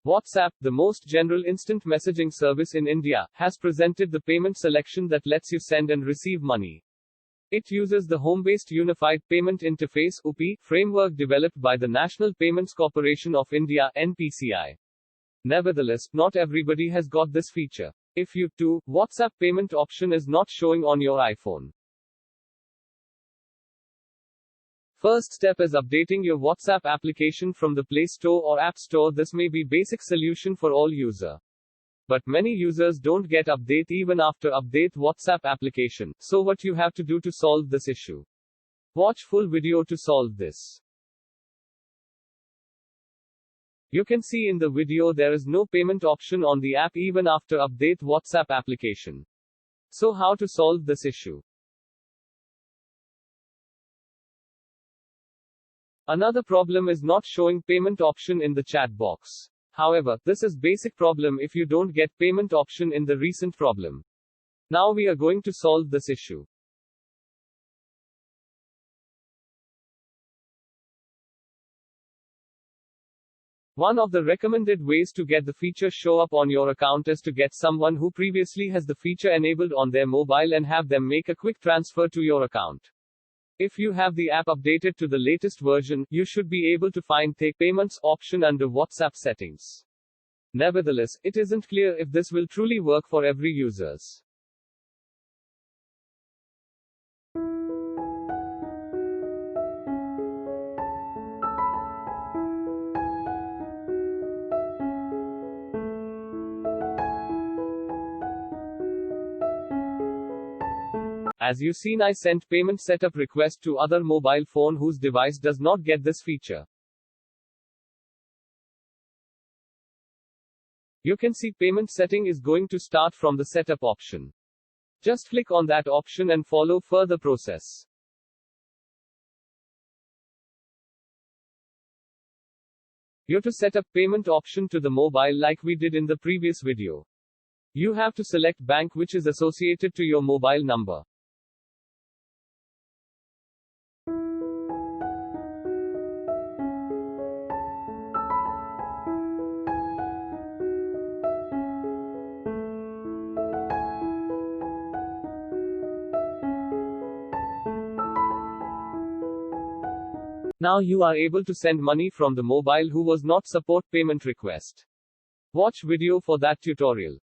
WhatsApp, the most general instant messaging service in India, has presented the payment selection that lets you send and receive money. It uses the Home-Based Unified Payment Interface (UPI) framework developed by the National Payments Corporation of India (NPCI). Nevertheless, not everybody has got this feature. If you do, WhatsApp payment option is not showing on your iPhone. First step is updating your WhatsApp application from the Play Store or App Store. This may be basic solution for all user. But many users don't get update even after update WhatsApp application. So what you have to do to solve this issue? Watch full video to solve this. You can see in the video there is no payment option on the app even after update WhatsApp application. So how to solve this issue? Another problem is not showing payment option in the chat box. However, this is basic problem if you don't get payment option in the recent problem. Now we are going to solve this issue. One of the recommended ways to get the feature show up on your account is to get someone who previously has the feature enabled on their mobile and have them make a quick transfer to your account. If you have the app updated to the latest version, you should be able to find Take Payments option under WhatsApp settings. Nevertheless, it isn't clear if this will truly work for every users. As you seen, I sent payment setup request to other mobile phone whose device does not get this feature. You can see payment setting is going to start from the setup option. Just click on that option and follow further process. You to set up payment option to the mobile like we did in the previous video. You have to select bank which is associated to your mobile number. Now you are able to send money from the mobile who was not support payment request. Watch video for that tutorial.